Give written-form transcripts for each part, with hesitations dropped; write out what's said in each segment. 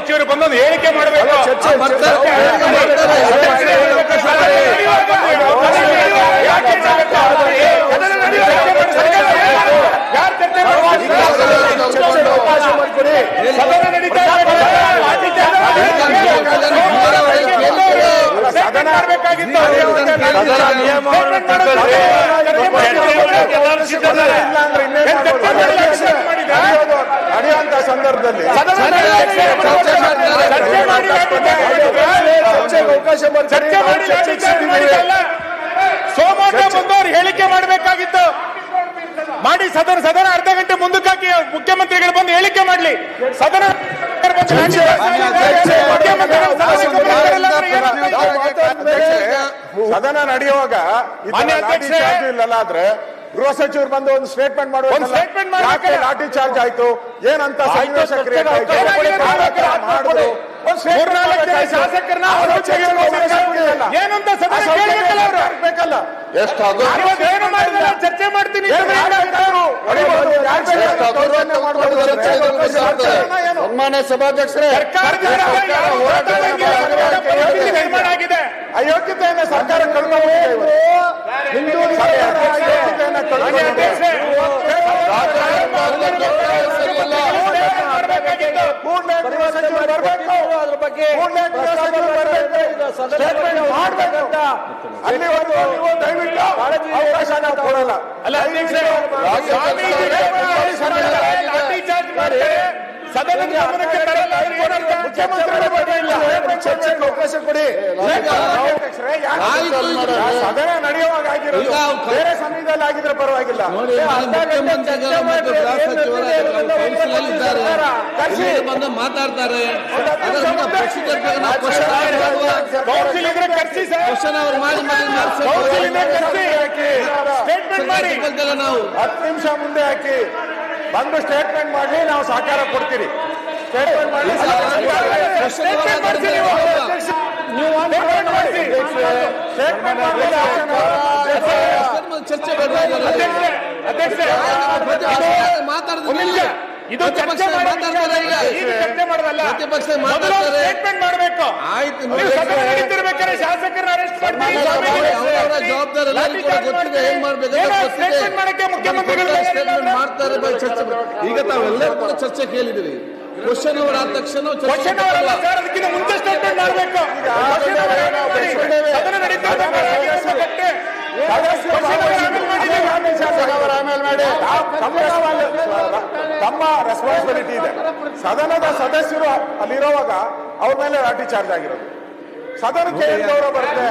ಸಚಿವರು ಬಂದೊಂದು ಹೇಳಿಕೆ ಮಾಡಬೇಕು. ನಡೆಯುವಂತ ಸಂದರ್ಭದಲ್ಲಿ ಸೋಮವಾರ ಬಂದವರು ಹೇಳಿಕೆ ಮಾಡಬೇಕಾಗಿತ್ತು. ಮಾಡಿ ಸದನ ಅರ್ಧ ಗಂಟೆ ಮುಂದಕ್ಕೆ ಹಾಕಿ ಮುಖ್ಯಮಂತ್ರಿಗಳು ಬಂದು ಹೇಳಿಕೆ ಮಾಡಲಿ. ಸದನ ಸದನ ನಡೆಯುವಾಗ ಇಲ್ಲಲ್ಲ ಆದ್ರೆ ಗೃಹ ಸಚಿವರು ಬಂದು ಒಂದು ಸ್ಟೇಟ್ಮೆಂಟ್ ಮಾಡುವ ಲಾಠಿ ಚಾರ್ಜ್ ಆಯ್ತು ಏನಂತ ಶಾಸಕರನ್ನ ಏನಂತ ಬೇಕಲ್ಲ ಏನು ಮಾಡಿದ್ರೆ ಚರ್ಚೆ ಮಾಡ್ತೀನಿ. ಸನ್ಮಾನ್ಯ ಸಭಾಧ್ಯಕ್ಷರೇ, ಆಗಿದೆ ಅಯೋಗ್ಯತೆಯನ್ನು ಸರ್ಕಾರ ಕಳ್ಕೊಂಡು ಅಲ್ಲಿ ದಯವಿಟ್ಟು ಅವಕಾಶ ನಾವು ಕೊಡಲ್ಲ. ಸದನದ ಚರ್ಚೆಗೆ ಅವಕಾಶ ಕೊಡಿ. ಸದನ ನಡೆಯುವಾಗ ಆಗಿರೋದು ಬೇರೆ ಸಮಯದಲ್ಲಿ ಆಗಿದ್ರೆ ಪರವಾಗಿಲ್ಲ. ಬಂದು ಮಾತಾಡ್ತಾರೆ. ನಾವು 10 ನಿಮಿಷ ಮುಂದೆ ಹಾಕಿ ಬಂದು ಸ್ಟೇಟ್ಮೆಂಟ್ ಮಾಡಿ, ನಾವು ಸಹಕಾರ ಕೊಡ್ತೀರಿ. ಸ್ಟೇಟ್ಮೆಂಟ್ ಮಾಡಿ ಚರ್ಚೆ ಇದು ಚರ್ಚೆ ಮಾಡೋದಲ್ಲ, ಪ್ರತಿಪಕ್ಷ ಸ್ಟೇಟ್ಮೆಂಟ್ ಮಾಡಬೇಕು. ಆಯ್ತು, ನಡೀತಿರ್ಬೇಕಾದ್ರೆ ಶಾಸಕರನ್ನ ಅರೆಸ್ಟ್ ಮಾಡ್ತಾರೆ. ಜವಾಬ್ದಾರಿ ಗೊತ್ತಿದೆ, ಏನ್ ಮಾಡ್ಬೇಕು ಮಾಡಕ್ಕೆ ಮುಖ್ಯಮಂತ್ರಿಗಳು ಸ್ಟೇಟ್ಮೆಂಟ್ ಮಾಡ್ತಾರೆ. ಈಗ ತಾವೆಲ್ಲರೂ ಕೂಡ ಚರ್ಚೆ ಕೇಳಿದಿರಿ. ಕ್ವಶನ್ ಅವರ್ ಆದ ತಕ್ಷಣ ಅದಕ್ಕಿಂತ ಮುಂಚೆ ಸ್ಟೇಟ್ಮೆಂಟ್ ಮಾಡಬೇಕು. ಸದನ ತಮ್ಮ ರೆಸ್ಪಾನ್ಸಿಬಿಲಿಟಿ ಇದೆ. ಸದನದ ಸದಸ್ಯರು ಅಲ್ಲಿರುವಾಗ ಅವ್ರ ಮೇಲೆ ಲಾಠಿ ಚಾರ್ಜ್ ಆಗಿರೋದು. ಸದನಕ್ಕೆ ಏನು ಗೌರವ ಬರುತ್ತೆ?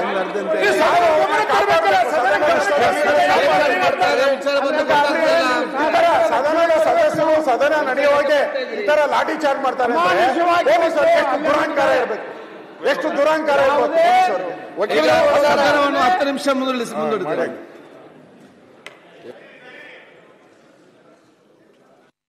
ಸದನದ ಸದಸ್ಯರು ಸದನ ನಡೆಯುವಾಗೆ ಈ ತರ ಲಾಠಿ ಚಾರ್ಜ್ ಮಾಡ್ತಾರೆ ಅಂದ್ರೆ ಎಷ್ಟು ದುರಹಂಕಾರ ಇರಬೇಕು, ಎಷ್ಟು ದುರಹಂಕಾರ ಇರಬೇಕು. 10 ನಿಮಿಷ ಮುಂದೂಡಿಸಿ.